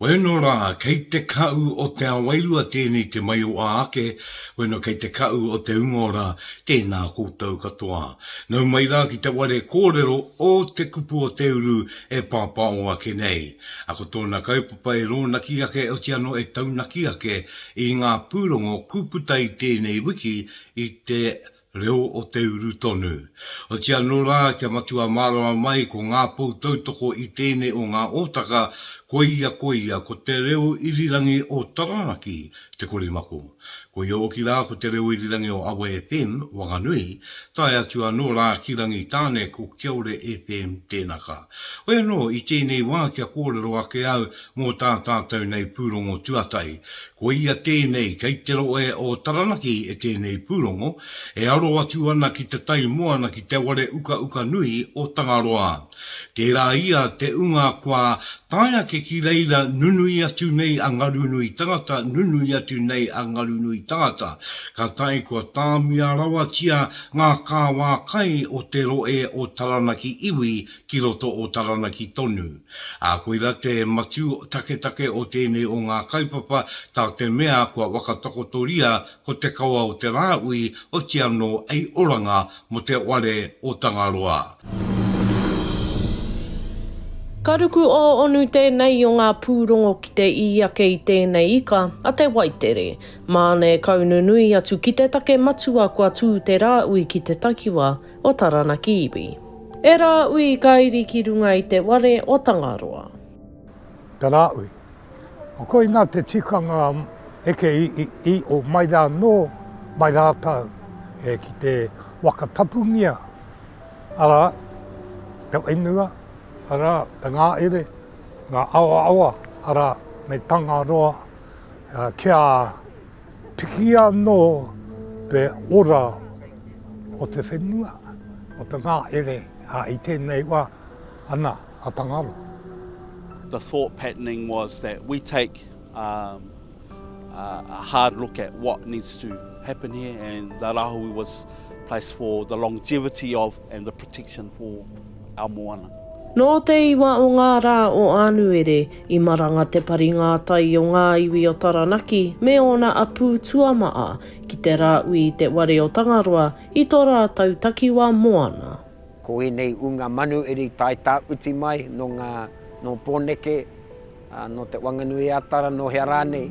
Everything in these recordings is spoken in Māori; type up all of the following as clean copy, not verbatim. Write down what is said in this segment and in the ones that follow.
Weno rā, kei te kau o te awairua tēnei te mai o āke, weno kei te kau o te ungora tēnā koutou katoa. Nau mai rā ki te ware kōrero o te kupu o te uru e pāpāoho ake nei. Ako tōna kaupapa e rōnaki ake o te ano e taunaki ake i ngā pūrongo kuputai tēnei wiki i te REO O Te Uru tonu. O te ano rā kia matua marawa mai ko ngā poutautoko i tēnei o ngā otaka koia ko te reo irirangi o Taranaki te korimako. Ko i oki rā ko te reo irirangi o FM, whānui, tai atu anō rā ki rangi tāne ko Kiaure FM tēnaka. O anō i tēnei wā kia kōrero ake au mō tātātou nei pūrongo tuatai. Ko ia tēnei kei te roe o Taranaki e tēnei pūrongo, e aro atu ana ki te tai moana ki te ware uka nui o Tangaroa. Tērā ia te unga kua taia ke ki reira nunui atu nei a ngarunui tangata, nunui atu nei a ngarunui tangata. Ka tai kua tāmia rawa tia ngā kāwā kai o te roe o Taranaki iwi ki roto o Taranaki tonu. A koira te matu take o tēnei o ngā kaupapa tā te mea kua wakatakotoria ko te kaua o te rāui o te ano ei oranga mo te ware o Tangaroa. Karuku o onu tēnei o ngā pūrongo ki te iake i tēnei ika, a te waitere. Māne kaununui atu ki te take matua kua tū te rāui ki te takiwa o Taranaki iwi. E rāui kairi ki runga i te ware o Tangaroa. Te rāui. O koi nā te tikanga eke i o maira no, maira tau, e ki te wakatapungia. Ara, te wainua. Ara, te ngā ere, ngā awa, ara, me Tangaroa, kia pikia no pe ora o te whenua, o te ngā ere, i tēnei wā, ana, a Tangaroa. The thought patterning was that we take a hard look at what needs to happen here, and the rahui was placed for the longevity of and the protection for our moana. Nō te iwa o ngā rā o ānuere, i maranga te pari ngā tai o ngā iwi o Taranaki, me ona apu tuamaa ki te rāui te ware o Tangaroa i tō rātau takiwa moana. Ko nei unga manu eri tai tā uti mai no pōneke, no te wanganui atara, no hearane,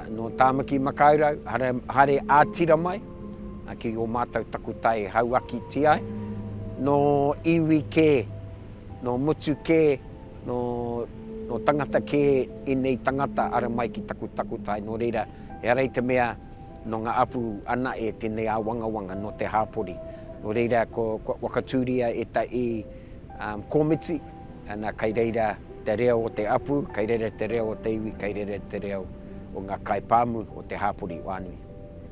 no tāmaki makaurau, hare ātira mai, ki o mātou takutai hauaki tiai. No iwi ke, no mutu ke, no tangata ke i nei tangata ara mai ki takutai. No reira, e rei te mea no ngā apu ana e tēnei a wanga no te hāpori. No reira ko wakatūria e ta i komiti, ana kai reira te reo o te apu, kai reira te reo o te iwi, kai reira te reo o ngā kaipāmu o te hāpori whānui.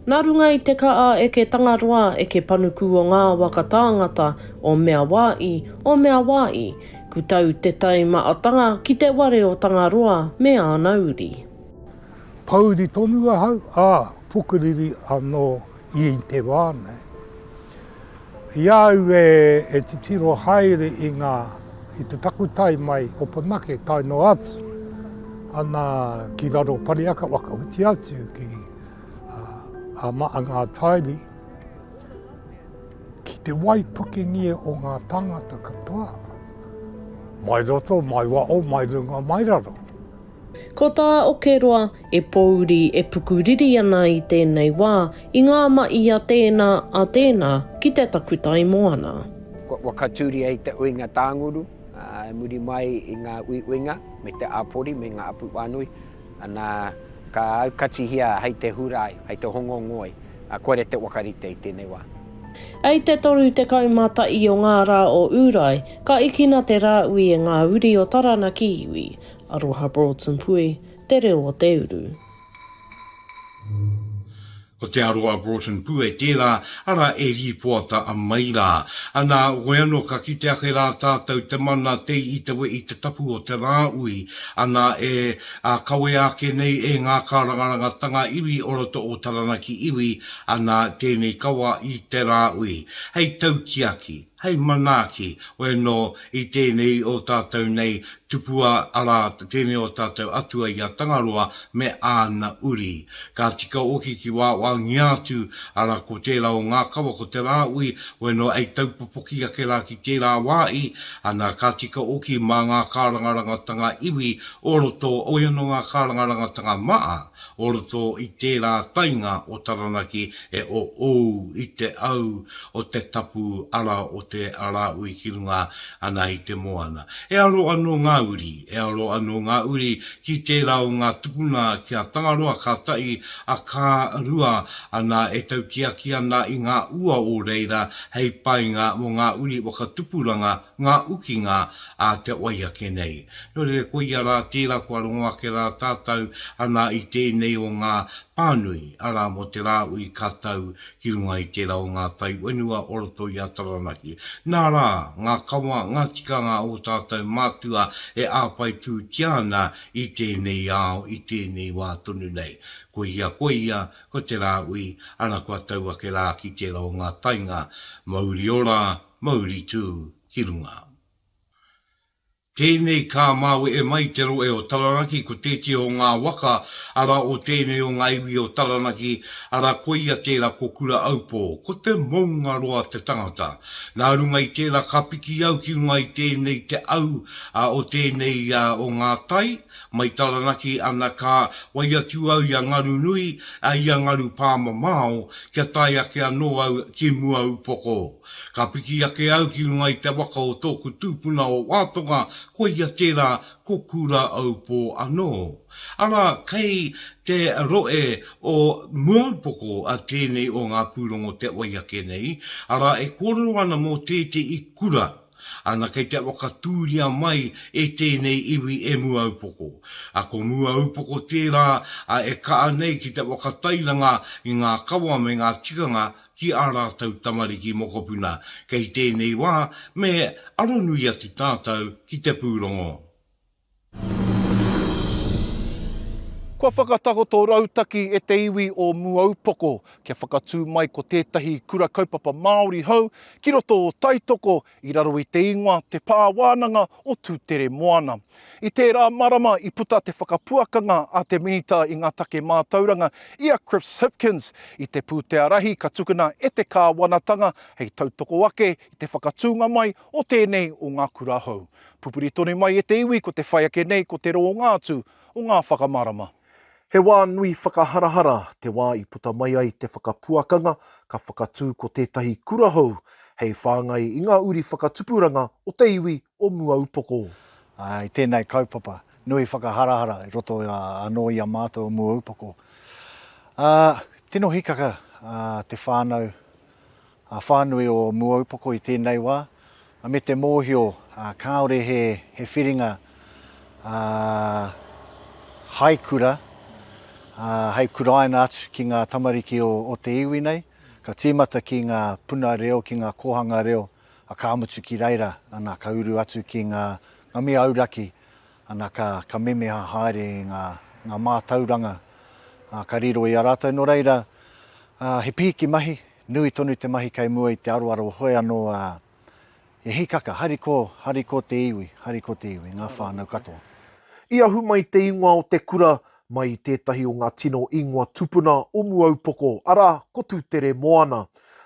Nā runga i te kaa e ke Tangaroa e ke panuku o ngā wakatāngata o mea wāi, ku tau te tai maatanga ki te ware o Tangaroa me ānauri. Pauri tonu hau, pukuriri anō i te wāne. Iau e te tiro haere i te takutai mai o Panake tai no atu, ana ki raro pariaka wakawiti atu ki a ngā tairi, ki te waipukingia o ngā tangata katoa. Mai roto, mai wao, mai runga, mai raro. Ko tā okeroa e pouri e pukuriri ana i tēnei wā, i ngā mai a tēnā ki te takutai moana. Wakaturi ei te uinga tānguru, muri mai i ngā uinga, me te āpori, me ngā apu whānui, ana ka aukati hia hei te hurai, hei te hongongoi, koere te wakarite i tēnei wā. Ei te toru te kaumata i o ngā rā o Urai, ka ikina te rāui e ngā uri o Taranaki iwi, Rauru Broughton pui, te reo o te uru. Ko te Rauru Broughton pui tērā, ara e ripoata a maira. Ana weano ka kite ake rā tātou te mana te i te we i te tapu o te rāui. Ana e kawe ake nei e ngā kārangaranga tanga iwi o roto o Taranaki iwi, ana tēnei kawa i te rāui. Hei tau ki aki. hei manaki, no I tēnei o tātou nei tupua ara, tēnei o tātou atua I a tangaroa me āna uri. Ka tika oki ki wā ngiatu ara ko tērā o ngā kawa ko te rāui, no ei taupopoki ake rā ki tērā wāi, ana ka tika oki mā ngā kārangarangatanga iwi, o roto o no ngā kārangarangatanga maa, o roto I tērā tainga o Taranaki o I te au o te tapu ara o te ara ui ki runga ana I te moana. E aro anō ngā uri ki tērā o ngā tupuna ki a tangaroa ka tai a kā rua ana e tautiaki ana I ngā ua o reira hei painga mo ngā uri waka tupuranga ngā ukinga a te waiake nei. No re koia rā tērā kua rongo ake rā tātou ana I tēnei o ngā whānui ara mo te rā ui kātau ki runga I tērā o ngā tai wenua o roto I a Taranaki. Nā rā, ngā kawa, ngā tikanga o tātou mātua e āpai tū tiana I tēnei ao, I tēnei wā tonu nei. Koia, ko te rā ui, ana kua tau ake rā ki tērā o ngā tainga, mauri ora, mauri tū, ki runga. Tēnei kā māwe e mai te roe o Taranaki ko tēti o ngā waka ara o tēnei o ngā iwi o Taranaki ara koia tērā ko kura aupō, ko te maunga roa te tangata. Nā runga I tērā ka piki au ki runga I tēnei te au o tēnei o ngā tai, mai Taranaki ana ka waiatu au I a ngaru nui, I a ngaru pāmamao, kia tai ake anō au ki mua upoko. Ka piki ake au ki runga I te waka o tōku tūpuna o wātonga, koia tērā ko kura au pō anō. Ara, kei te roe o muaupoko a tēnei o ngā pūrongo te waiake nei, ara e kōrero ana mō tēte I kura, ana kei te waka tūria mai e tēnei iwi e muaupoko. A ko muaupoko tērā e kaa nei ki te waka tairanga I ngā kawa me ngā tikanga, ki a rātau tamariki mokopuna, kei tēnei wā, me aronui atu tātou ki te pūrongo. Kua whakatakoto rautaki e te iwi o Muaupoko, kia whakatū mai ko tētahi kura kaupapa Māori hau, ki roto o taitoko I raro I te ingoa te pāwānanga o tūtere moana. I tērā marama I puta te whakapuakanga a te minita I ngā take mātauranga I a Chris Hipkins I te pūtea rahi ka tukuna e te kāwanatanga hei tautoko ake I te whakatūnga mai o tēnei o ngā kura hau. Pupuri tonu mai e te iwi ko te whaiake nei ko te ro ngātu o ngā whakamarama. He whānui whakaharahara, te wā I puta mai ai te whakapuakanga, ka whakatū ko tētahi kura hau, hei whāngai I ngā uri whakatupuranga o te iwi o Muaupoko. I tēnei kaupapa, nui whakaharahara, I roto anō I a mātou o Muaupoko. Tino hikaka te whānui o Muaupoko I tēnei wā, a me te mōhio, kāore he whiringa haikura, hei kuraina atu ki ngā tamariki o te iwi nei, ka tīmata ki ngā puna reo, ki ngā kohanga reo, a kāmutu ki reira, ana ka uru atu ki ngā mea auraki, ana ka memeha haere ngā mātauranga, ka riro I a rātou. No reira, he pihiki mahi, nui tonu te mahi kei mua I te aroaro hoi anō, e hikaka, hariko te iwi, ngā whānau katoa. I ahu mai te ingoa o te kura, mai tētahi o ngā tino ingoa tupuna o Muaupoko, ara ko tūtere moana.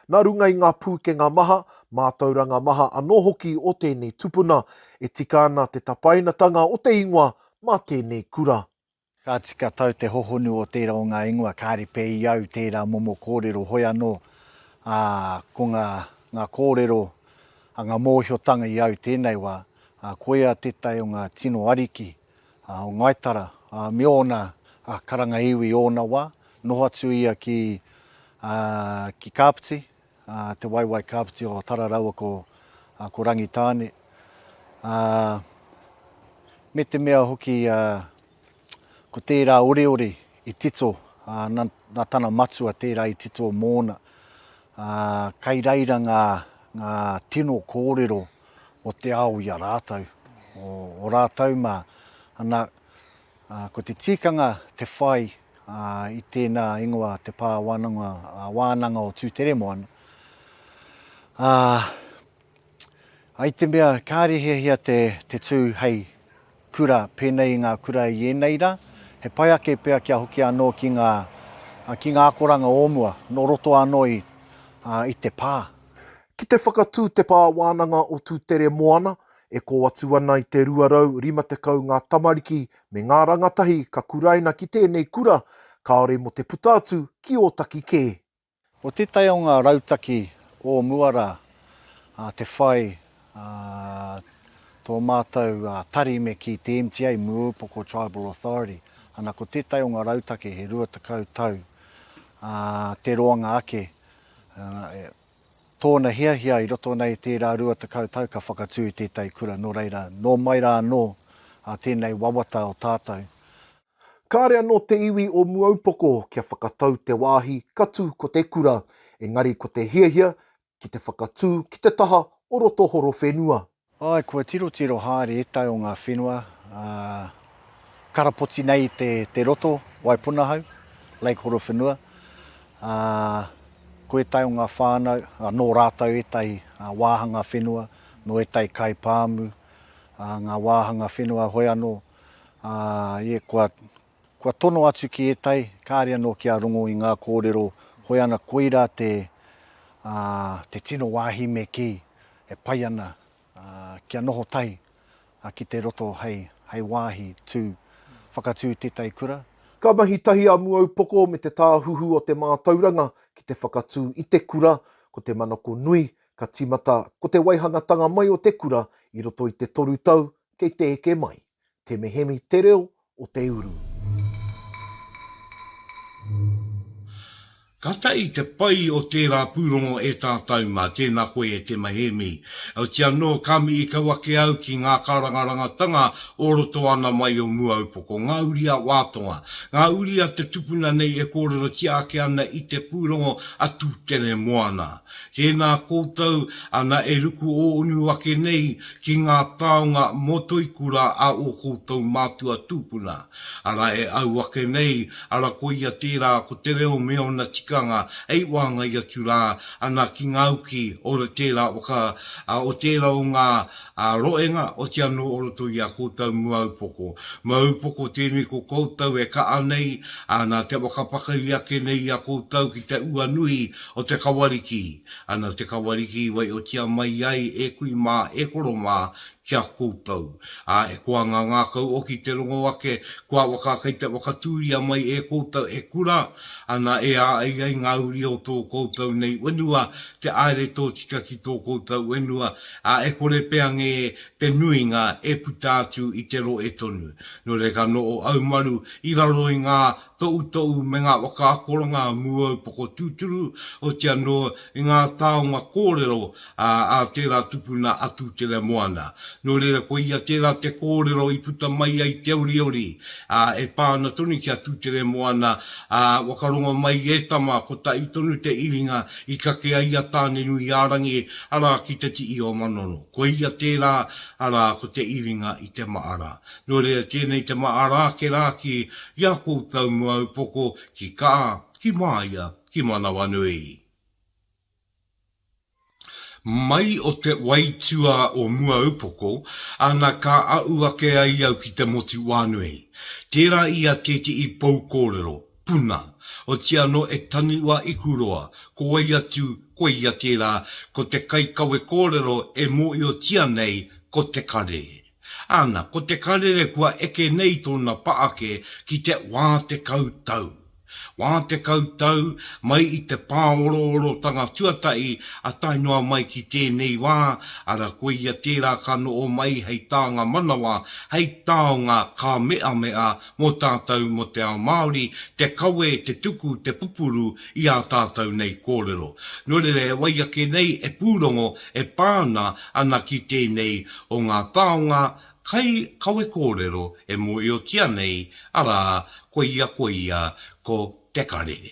Nā runga I ngā pūkenga maha, mātauranga maha anō hoki o tēnei tupuna, e tika ana te tapainatanga o te ingoa mā tēnei kura. Ka tika tau te hohonu o tērā o ngā ingoa, kāre pē I au tērā momo kōrero hoi anō, ko ngā kōrero, ngā mōhiotanga I au tēnei wā, koia tētai o ngā tino ariki, o Ngaitara, me ona karanga iwi ona wā, noho atu ia ki Kāputi, te waiwai Kāputi o Tararaua ko Rangitāne. Me te mea hoki ko tērā oreore I tito, nā tana matua tērā I tito mōna. Kei reira ngā tino kōrero o te ao I a rātou. O rātou mā, ko te tikanga te whai I tēnā ingoa te wānanga o tūtere moana. Ai te mea, kārehia te tū hei kura, pēnei ngā kura i ēneira, he pai ake pēr kia hoki anō ki ngā akoranga ōmua, no roto anō i te pā. Ki te whakatū te pā wānanga o tūtere moana, e ko atu ana i te ruarau, 50 ngā tamariki me ngā rangatahi ka kuraina ki tēnei kura, kāore mo te puta atu ki o taki kē. O te tai o ngā rautaki o muara, te whai, tō mātou tari me ki te MTA, Muupoko Tribal Authority. Ana ko te tai o ngā rautaki he 20 tau, te roanga ake. Tōna hiahia i roto nei tērā 20 tau ka whakatū i tētai kura, no reira, no mai rā no tēnei wawata o tātou. Kāre anō te iwi o Muaupoko kia whakatau te wāhi katu ko te kura, engari ko te hiahia ki te whakatū ki te taha o roto horo whenua. Ai, kua tiro haere e tai o ngā whenua, karapoti nei te roto, Waipunahau, Lake Horo Whenua. Ko e tai o ngā whānau, nō rātau e tai wāhanga whenua, no e tai kai pāmu, ngā wāhanga whenua hoi anō. Kua tono atu ki e tai, kāre anō kia rongo i ngā kōrero, hoi ana koira te tino wāhi me ki, e pai ana kia noho tai ki te roto hei wāhi whakatū tētai kura. Ka mahi tahi a Muaupoko me te tāhuhu o te mātauranga ki te whakatū i te kura, ko te manako nui, ka timata ko te waihangatanga mai o te kura i roto i te toru tau kei te eke mai. Te mehemi te reo o te uru. Ka tai te pai o tērā pūrongo e tātou mā, tēnā koe e te mahemi. Au tia no kami i ka wake au ki ngā karangarangatanga o roto ana mai o Muaupoko. Ngā uria wātonga. Ngā uria te tupuna nei e kōrero tia ake ana i te pūrongo atu tēne moana. Tēnā koutou ana e ruku o unu wake nei ki ngā taonga motoikura a o koutou mātua tupuna. Ara e au wake nei, ara koia tērā ko te reo meo na tika ei wanga i atu rā ana ki ngā uki o tērā o tērā o ngā roenga o te anō o roto i a koutou Muaupoko. Muaupoko tēnei ko koutou e ka anei ana te wakapakari ake nei a koutou ki te uanui o te kawariki. Ana te kawariki wai o tia mai ai e kui mā, e koro mā, kia koutou. E kua ngā kau o ki te rongo ake, kua wakakai te wakatūria mai e koutou e kura, ana e ai ngā uri o tō koutou nei wenua, te aere tō tika ki tō koutou wenua, e kore peange te nuinga e puta atu i te ro e tonu. No reka no o aumaru, i raro i ngā tou me ngā wakakoronga Muaupoko tūturu, o te anō i ngā taonga kōrero a tērā tupuna atu tere moana. No reira ko ia tērā te kōrero i puta mai ai te ori, e pāna tonu ki atu tere moana, wakaronga mai e tama ko ta i tonu te iringa i kake ai a tāne nui ārangi ara ki te ti i o manono. Ko ia tērā ara ko te iringa i te maara. No reira tēnei te maara ke rā ki ia koutou Muaupoko ki ka, ki maia, ki manawa nui. Mai o te waitua o Muaupoko, ana ka au ake ai au ki te motu whānui. Tērā ia tete i pou kōrero, puna, o tia no e taniwa i kuroa, ko ai atu, ko ia tērā, ko te kaikawe kōrero e mo i o tia nei, ko te kare. Ana, ko te karere kua eke nei tōna paake ki te wā te kautau. Wā te kautau, mai i te pāororo tanga tuatai, a tainoa mai ki tēnei wā, ara koe ia tērā kano o mai hei tānga manawa, hei taonga ka mea mo tātou mo te ao Māori, te kawe, te tuku, te pupuru i a tātou nei kōrero. Nōrere wai ake nei e pūrongo e pāna ana ki tēnei o ngā taonga, kai kawe kōrero e mo i o tia nei, ara koe ia ko te karere.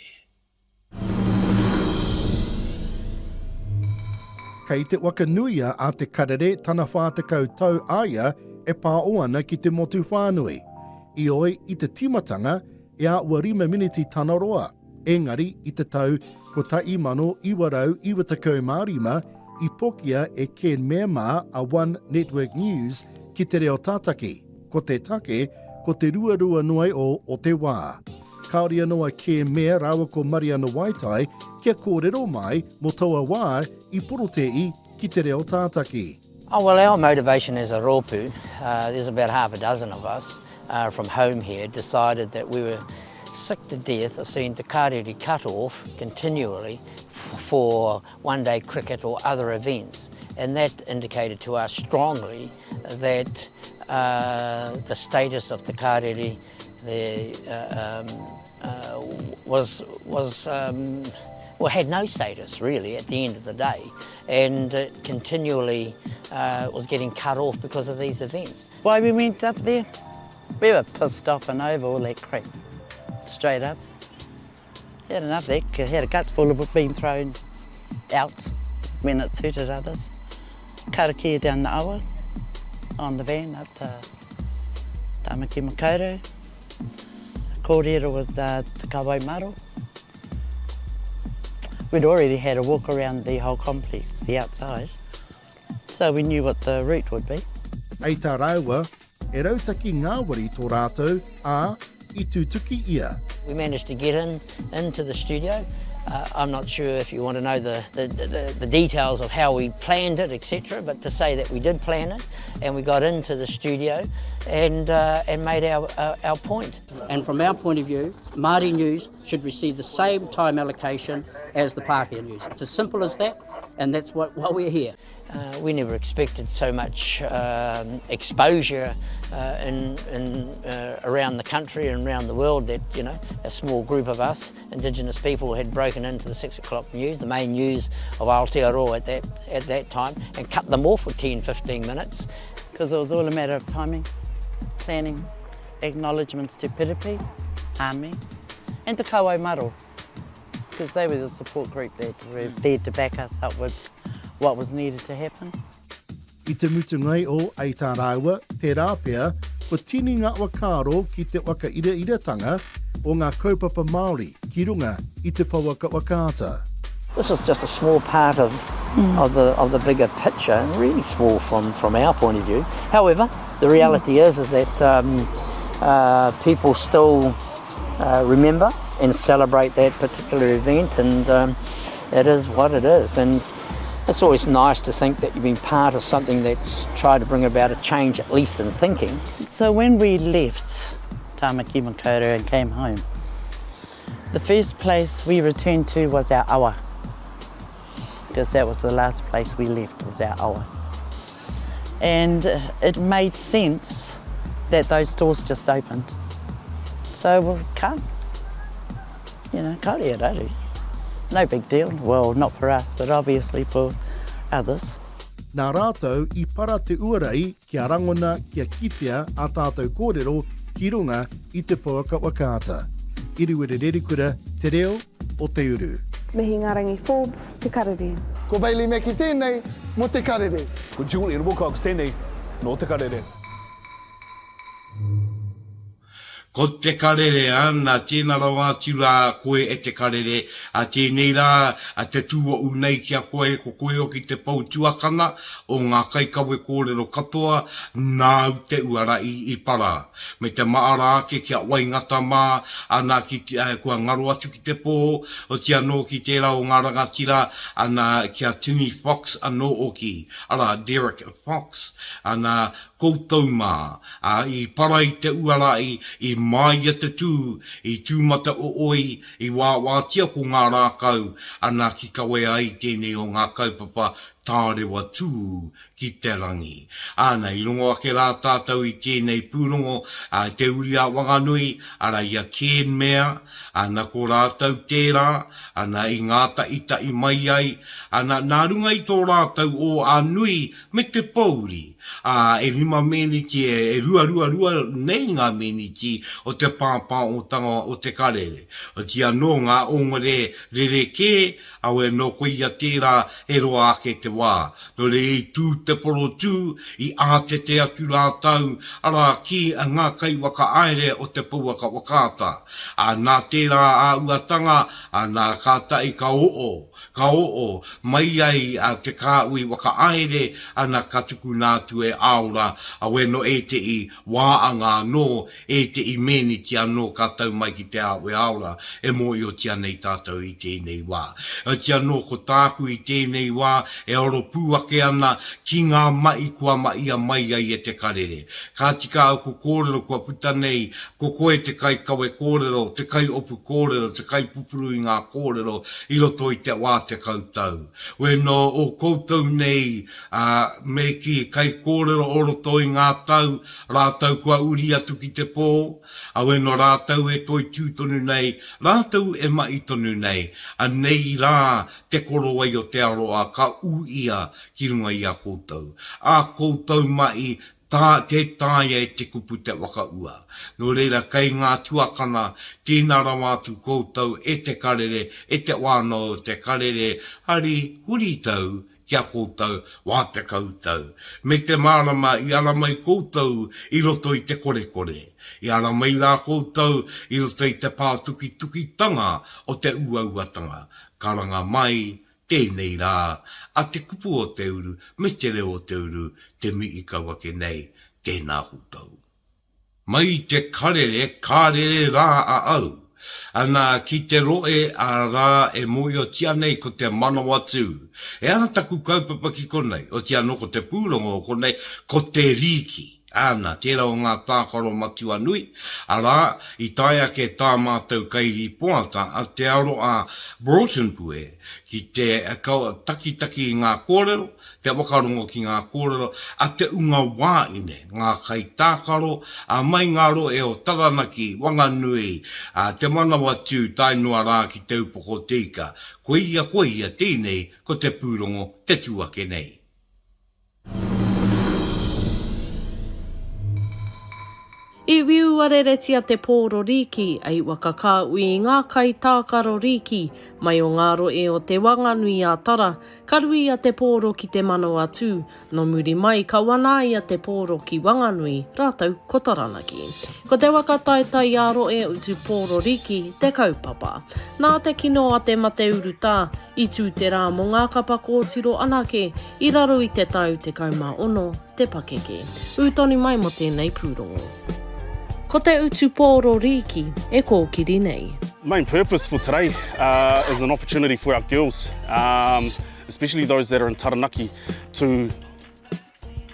Kei te wakanuia a te karere tana whātekau tau aia e pā o ana ki te motu whānui. I oi i te timatanga e a ua 5 miniti tana roa. Engari i te tau ko tai mano 925 I pokia e Ken Mema a One Network News ki te reo tātaki, ko te take, ko te ruarua noi o te wā. Kaori anoa Ken Mea rawa ko Mariana Waitai kia kōrero mai mo taua wā I porotei ki te reo tātaki. Oh, well, our motivation as a rōpū, there's about half a dozen of us from home here, decided that we were sick to death of seeing te kārere cut off continually for one-day cricket or other events. And that indicated to us strongly that the status of te kārere had no status really at the end of the day, and it continually was getting cut off because of these events. Why we went up there? We were pissed off and over all that crap, straight up. Had enough there, had a guts full of it being thrown out when it suited others. Karakia down the awa on the van up to Tamaki Makaurau. Kōrero with Te Kawai Maro. We'd already had a walk around the whole complex, the outside, so we knew what the route would be. Ei tā rauwa, e rautaki ngāwari tō rātou, ā, I tūtuki ia. We managed to get into the studio. I'm not sure if you want to know the details of how we planned it, etc., but to say that we did plan it, and we got into the studio and made our point. And from our point of view, Māori News should receive the same time allocation as the Pākehā News. It's as simple as that, and that's why we're here. We never expected so much exposure around the country and around the world that, you know, a small group of us, Indigenous people, had broken into the 6 o'clock news, the main news of Aotearoa at that time, and cut them off for 10-15 minutes. Because it was all a matter of timing, planning, acknowledgements to Piripi, Ame, and Te Kawai Maro, because they were the support group that were there to back us up with what was needed to happen. I te mutungai o Ei tā rāua, te rāpea, ko tini ngā wakaro ki te waka ira-iratanga o ngā kaupapa Māori ki runga I te pauaka wakaata. This is just a small part of the bigger picture, and really small from our point of view. However, the reality is that people still remember and celebrate that particular event, and it is what it is. And it's always nice to think that you've been part of something that's tried to bring about a change, at least in thinking. So when we left Tamaki Makaurau and came home, the first place we returned to was our awa, because that was the last place we left, was our awa. And it made sense that those doors just opened. So we'll come, you know, kaore raru. No big deal, well, not for us, but obviously for others. Nā rātou I para te uarai kia rangona kia kitea a tātou kōrero ki runga I te pauaka wakaata. Iruere rerikura, te reo o te uru. Mihi Ngarangi Forbes, te karere. Ko Bailey Meki tēnei, mo te karere. Ko Julian Wilcox tēnei, no te karere. Ko te karere ana, tēnā rawa tira koe e te karere, a tēnei rā, a te tūa unei kia koe, ko koe o ki te pau tuakana, o ngā kaikawe kōrero katoa, nāu te uarai I para. Me te maarake kia waingata mā, ana ki kua ngaro atu ki te pō, o te anō ki tērā o ngā rangatira, ana kia Tini Fox anō oki, ara Derek Fox, ana koutou mā, I para I te uarai, I mai a te tū, I tūmata o oi, I wātia ko ngā rākau, ana ki kawe ai tēnei o ngā kaupapa tārewa tū ki te rangi. Ana, I rongo ake rā tātou I tēnei pūrongo, te uri a whanganui, ara ia Ken mea, ana ko rātou tērā, ana I ngāta ita I mai ai, ana nā runga I tō rātou o ānui me te pauri. E rima meniki e rua nei ngā meniki o te pāpaotanga o te karere. O tia no ngā ongore rereke, au e no koia tērā e roa ake te wā. No le i tū te poro tū, i āte te atu rātau, ara ki a ngā kai waka aere o te pouaka wakata. A nā tērā āhuatanga, a nā kātai ka o'o, mai ai a te kāui waka aere, ana katuku nātu e aura, a weno e te i wāanga no, e te i meni tia no kātau mai ki te awe aura, e mo i o tia nei tātou i tēnei wā. E tia no ko tāku i tēnei wā, e oro pūake ana ki ngā mai kua mai a mai ai e te karere. Ka tika au ko kōrero kua puta nei, ko koe te kai kawe kōrero, te kai opu kōrero, te kai pupuru i ngā kōrero, i roto i te wā te kautau. We no o koutou nei, me ki kai kōrero o roto i ngā tau, rātau kua uri atu ki te pō, a we no rātau e toi tūtonu nei, rātau e mai tonu nei, a nei rā te koro ai o te aroa, ka u ia ki runga i a koutou. A koutou mai, te tāia e te kupu te wakaua. No reira, kei ngā tuakana, tēnā rawa atu koutou e te karere, e te wānau te karere, hari huri tau, kia koutou, wā te koutou. Me te mārama, i ara mai koutou, i roto i te kore. I ara mai rā koutou, i roto i te pātuki tanga o te āhuatanga. Karanga mai, tēnei rā, a te kupu o te uru, me te reo o te uru, te mi i kawake nei, tēnā koutou. Mai te karere rā a au. Ana ki te roe a rā e moi o tia nei ko te manawa tū. E ātaku kaupapa ki konei, o tia no ko te pūrongo o konei, ko te riki. Ana, tērā o ngā tākaro matua nui, ara, i taia ke tā mātou kai i poata, a te aro a Broughton pue, ki te taki i ngā kōrero, te wakarongo ki ngā kōrero, a te unga wāine, ngā kai tākaro, a mai ngā roe o taranaki, wanganui, a te manawa tū tainua rā ki te upoko teika, koia tēnei, ko te pūrongo, te tuake nei. I wiu areretia te pōro riki, ai wakakāu i ngā kai tākaro riki, mai o ngā roe o te wanganui a tara, karui a te pōro ki te manawa tū, no muri mai ka wanai a te pōro ki wanganui, rātau ko taranaki. Ko te wakataitai a roe o tu pōro riki, te kaupapa. Nā te kino a te mate uru tā, i tū te rā mo ngā kapa kōtiro anake, i raro i te tau te kauma ono, te pakeke. Utoni mai mo tēnei pūrongo. Ko te utu pōro riki, e kōkiri nei. Main purpose for today is an opportunity for our girls, especially those that are in Taranaki, to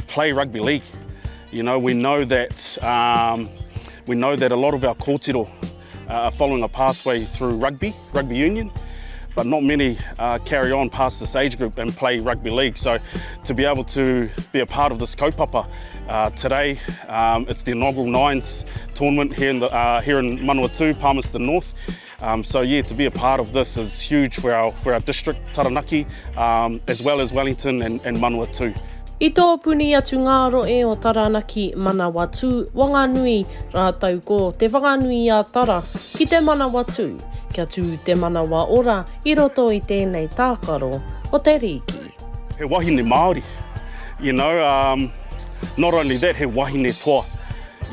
play rugby league. You know, we know that a lot of our kōtiro are following a pathway through rugby union, but not many carry on past this age group and play rugby league. So to be able to be a part of this kaupapa today, it's the inaugural Nines tournament here in Manu Arataki, Palmerston North. So yeah, to be a part of this is huge for our district, Taranaki, as well as Wellington and Manu Arataki. I tō puni atu ngā roe o Taranaki Manawa tū, wanganui rātau ko te whanganui a tara ki te manawa tū, kia tū te manawa ora i roto i tēnei tākaro o te riki. He wahine Māori, you know, not only that, he wahine toa,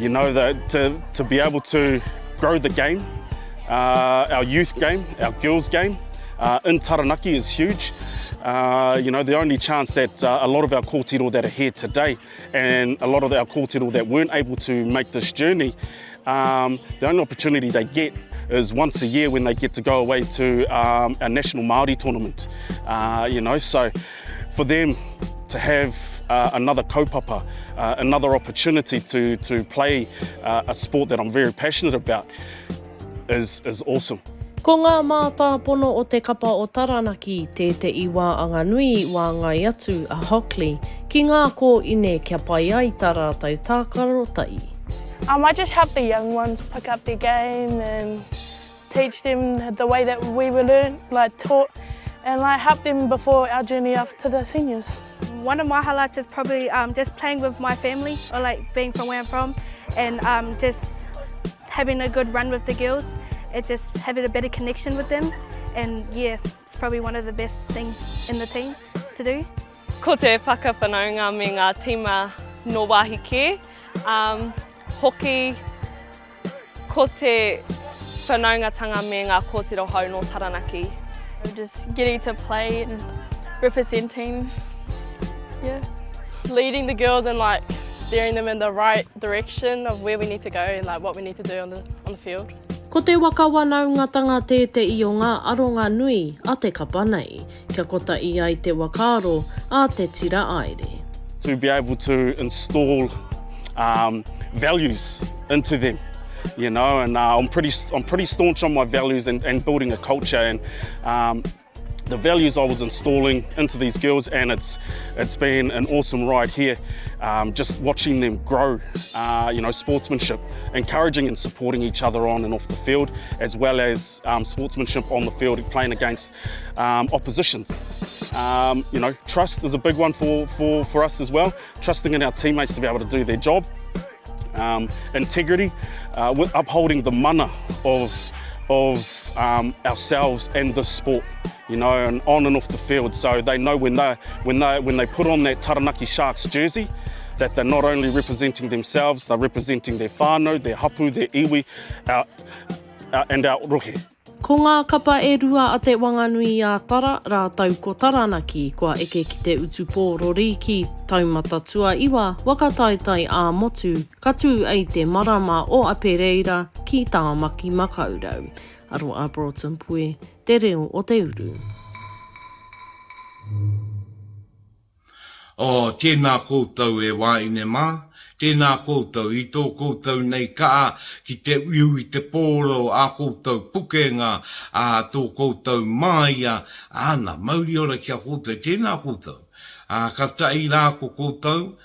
you know, that to be able to grow the game, our youth game, our girls game, in Taranaki is huge. You know, the only chance that a lot of our kōtiro that are here today and a lot of our kōtiro that weren't able to make this journey, the only opportunity they get is once a year when they get to go away to our national Māori tournament. You know, so for them to have another kaupapa, another opportunity to play a sport that I'm very passionate about is awesome. Ko ngā mātāpono o te kapa o Taranaki, te iwa anga nui wā ngai atu a Hockley, ki ngā kō ine kia pai ai tā rātou tākaro tai. I just help the young ones pick up their game and teach them the way that we were learned, like taught, and like help them before our journey up to the seniors. One of my highlights is probably just playing with my family, or like being from where I'm from, and just having a good run with the girls. It's just having a better connection with them, and yeah, it's probably one of the best things in the team to do. Ko te whakawhanaunga me ngā tima no wāhi kē. Hoki, ko te whanaungatanga me ngā kōtiro hau no Taranaki. Just getting to play and representing, leading the girls and like steering them in the right direction of where we need to go and like what we need to do on the field. Ko te wakawanaungatanga tētei o ngā aronga nui a te kapa nei, kia kota i ai te wakaro a te tira aere. To be able to install values into them, you know, and I'm pretty staunch on my values and building a culture, and the values I was installing into these girls, and it's been an awesome ride here, just watching them grow, you know, sportsmanship, encouraging and supporting each other on and off the field, as well as sportsmanship on the field, playing against oppositions. You know, trust is a big one for us as well, trusting in our teammates to be able to do their job. Integrity, with upholding the mana of ourselves and the sport, you know, and on and off the field. So they know when they put on that Taranaki Sharks jersey, that they're not only representing themselves, they're representing their whānui, their hapu, their iwi, and our rohe. Ko ngā kapa e rua a te wanganui a Tara, rātau ko Taranaki, kua eke ki te utu pōrori ki taumata tua iwa, wakataitai a motu, katu ei te marama o Apereira ki Tāmaki Makaurau. Aroa Broughton pue, te reo o te uru. Tēnā koutou e wāine mā. Tēnā koutou i tō koutou nei kaa ki te uiu i te pōro a koutou pukenga a tō koutou māia ana mauri ora kia koutou tēnā koutou ka tai rā ko koutou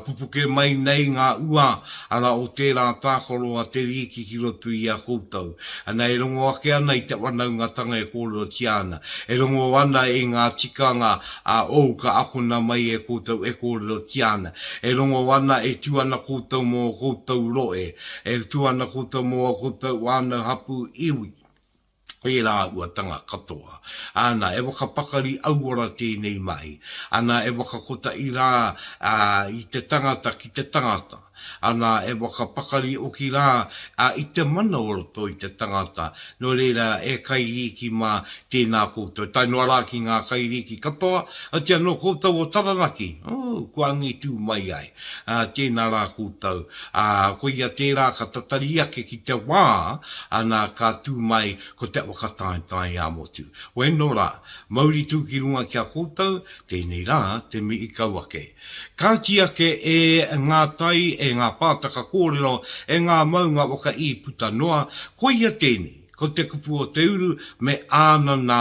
pupuke mai nei ngā ua ara o tērā tākoro a te riki ki roto i a koutou. Ana e rongo ake ana i te wanaungatanga e kōrero tiana. E rongo ana e ngā tikanga a ou ka akona mai e koutou e kōrero tiana. E rongo ana e tuana koutou mō koutou roe. E tuana koutou mō koutou wana hapu iwi. E rā āhuatanga katoa. Ana, e wakapakari auora tēnei mai. Ana, e wakakota i rā i te tangata ki te tangata. Ana, e wakapakari o ki rā i te mana o roto i te tangata. No reira, e kairiki mā tēnā koutou. Tai noa rā ki ngā kairiki katoa, a tia no koutou o Taranaki. Kua ngi tū mai ai. Tēnā rā koutou. Ko ia tērā ka tatari ake ki te wā, ana ka tū mai ko te wakatātai a motu. Weno rā, mauri tū ki runga kia koutou, tēnei rā, te mi i kauake. Kāti ake e ngā tai, e ngā pātaka kōrero, e ngā maunga waka i puta noa, ko ia tēnei, ko te kupu o te uru, me āna nā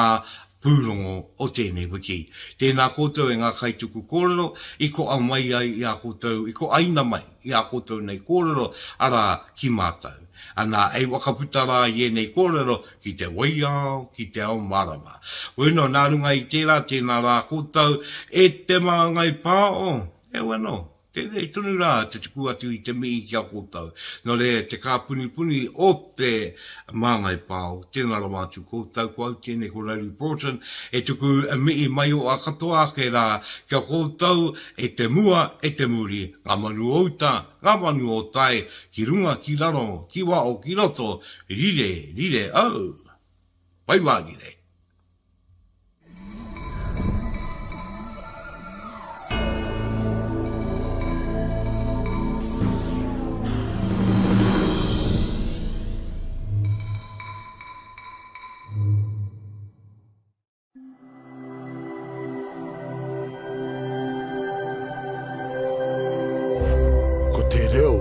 pūrongo o tēnei wiki. Tēnā koutou e ngā kaituku kōrero, i ko au mai ai i a koutou, i ko aina mai i a koutou nei kōrero, ara ki mātou. Ana e wakaputara i e nei kōrero ki te waiao, ki te ao marama. Weno, nā runga i tēnā rā koutou, e te māngai pāo, e weno. Tēnei tunu rā te tuku atu i te mii kia koutou. No re, te kāpuni o te māngai pāo. Tēnā rā mātu koutou, kua au tēnei ko Rauru Broughton. E tuku mii mai o a katoa ke rā kia koutou, e te mua, e te muri. Ngā manu o uta, ngā manu o tai, ki runga, ki raro, ki wao, ki roto, rire, au. Pai mā rire.